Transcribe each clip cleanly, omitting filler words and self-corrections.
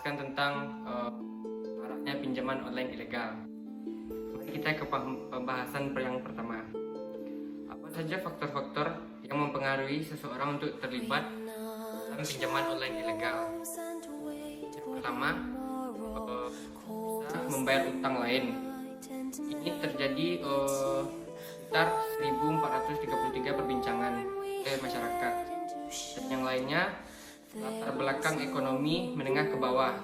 menjelaskan tentang maraknya pinjaman online ilegal. Mari kita ke pembahasan yang pertama. Apa saja faktor-faktor yang mempengaruhi seseorang untuk terlibat dalam pinjaman online ilegal? Yang pertama, bisa membayar utang lain. Ini terjadi sekitar 1433 perbincangan oleh masyarakat. Dan yang lainnya, latar belakang ekonomi menengah ke bawah,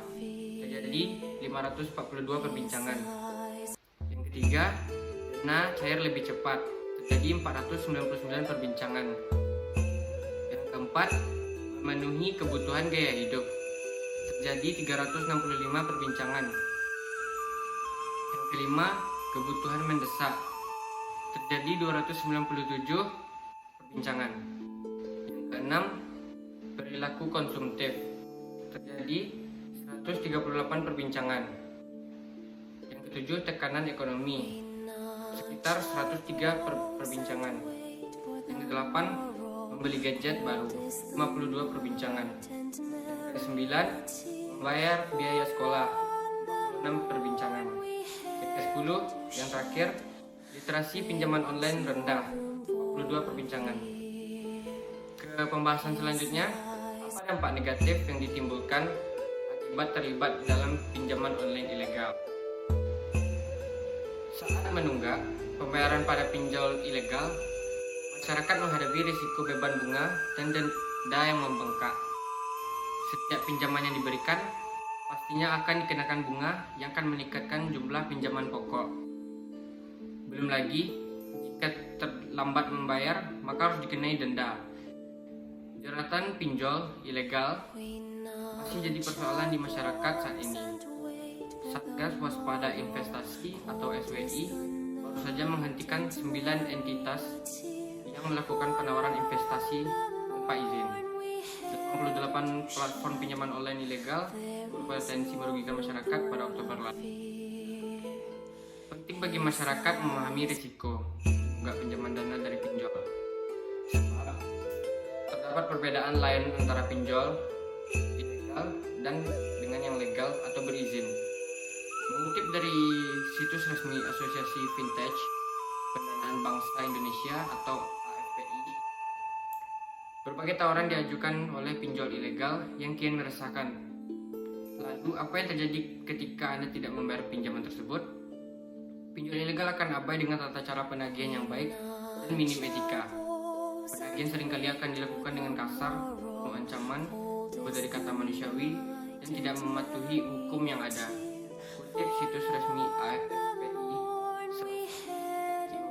terjadi 542 perbincangan. Yang ketiga, dana cair lebih cepat, terjadi 499 perbincangan. Yang keempat, memenuhi kebutuhan gaya hidup, terjadi 365 perbincangan. Yang kelima, kebutuhan mendesak, terjadi 297 perbincangan. Yang keenam, perilaku konsumtif, terjadi 138 perbincangan. Yang ketujuh, tekanan ekonomi, sekitar 103 perbincangan. Yang kedelapan, membeli gadget baru, 52 perbincangan. Yang kesembilan, membayar biaya sekolah, 46 perbincangan. Yang ke-10, yang terakhir, literasi pinjaman online rendah, 42 perbincangan. Ke pembahasan selanjutnya, apa dampak negatif yang ditimbulkan akibat terlibat dalam pinjaman online ilegal? Saat menunggak pembayaran pada pinjol ilegal, masyarakat menghadapi risiko beban bunga dan denda yang membengkak. Setiap pinjaman yang diberikan pastinya akan dikenakan bunga yang akan meningkatkan jumlah pinjaman pokok. Belum lagi, jika terlambat membayar, maka harus dikenai denda. Jeratan pinjol ilegal masih jadi persoalan di masyarakat saat ini. Satgas Waspada Investasi atau SWI baru saja menghentikan 9 entitas yang melakukan penawaran investasi tanpa izin. 88 platform pinjaman online ilegal berpotensi merugikan masyarakat pada Oktober lalu. Penting bagi masyarakat memahami risiko tunggak pinjaman dana dari pinjol. Sebab terdapat perbedaan lain antara pinjol ilegal dan dengan yang legal atau berizin. Mengutip dari situs resmi Asosiasi Vintage Pendanaan Bangsa Indonesia atau AFPI, berbagai tawaran diajukan oleh pinjol ilegal yang kian meresahkan. Lalu apa yang terjadi ketika Anda tidak membayar pinjaman tersebut? Pinjol ilegal akan abai dengan tata cara penagihan yang baik dan minim etika. Penagihan seringkali akan dilakukan dengan kasar, penuh ancaman, jauh dari kata manusiawi, dan tidak mematuhi hukum yang ada. Kutip situs resmi AFPI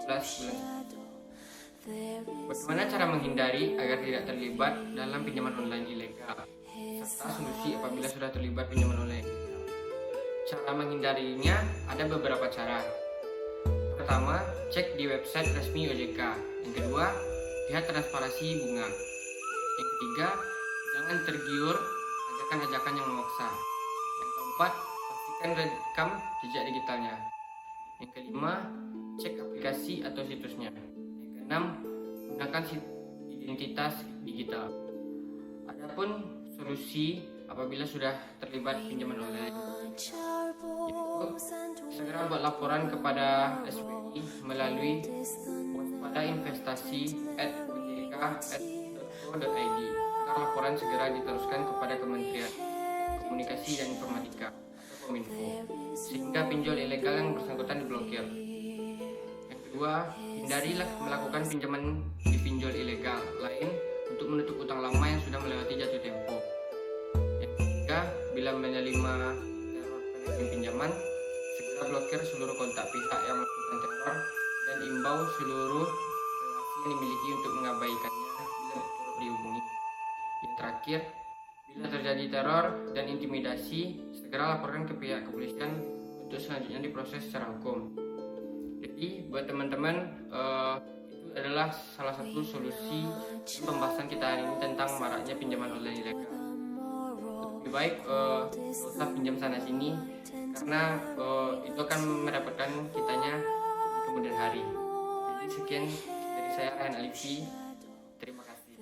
15 bulan. Bagaimana cara menghindari agar tidak terlibat dalam pinjaman online ilegal, serta solusi apabila sudah terlibat pinjaman online ilegal? Cara menghindarinya ada beberapa cara. Pertama, cek di website resmi OJK. Yang kedua, lihat transparansi bunga. Yang ketiga, jangan tergiur ajakan-ajakan yang memaksa. Yang keempat, pastikan rekam jejak digitalnya. Yang kelima, cek aplikasi atau situsnya. Yang keenam, gunakan identitas digital. Adapun solusi apabila sudah terlibat pinjaman online, yaitu segera buat laporan kepada SWI melalui waspadainvestasi@ojk.go.id agar laporan segera diteruskan kepada Kementerian Komunikasi dan Informatika atau Kominfo, sehingga pinjol ilegal yang bersangkutan diblokir. Yang kedua, hindarilah melakukan pinjaman di pinjol ilegal lain untuk menutup utang lama yang sudah melewati jatuh tempo. Yang ketiga, bila menerima teror penagihan pinjaman, segera blokir seluruh kontak pihak yang melakukan teror dan imbau seluruh relasi yang dimiliki untuk mengabaikannya bila turut dihubungi. Yang terakhir, bila terjadi teror dan intimidasi, segera laporkan ke pihak kepolisian untuk selanjutnya diproses secara hukum. Jadi buat teman-teman, itu adalah salah satu solusi pembahasan kita hari ini tentang maraknya pinjaman online ilegal. Lebih baik gak usah pinjam sana sini, karena itu akan mendapatkan kitanya di kemudian hari. Jadi sekian dari saya, Ryan Alifi. Terima kasih.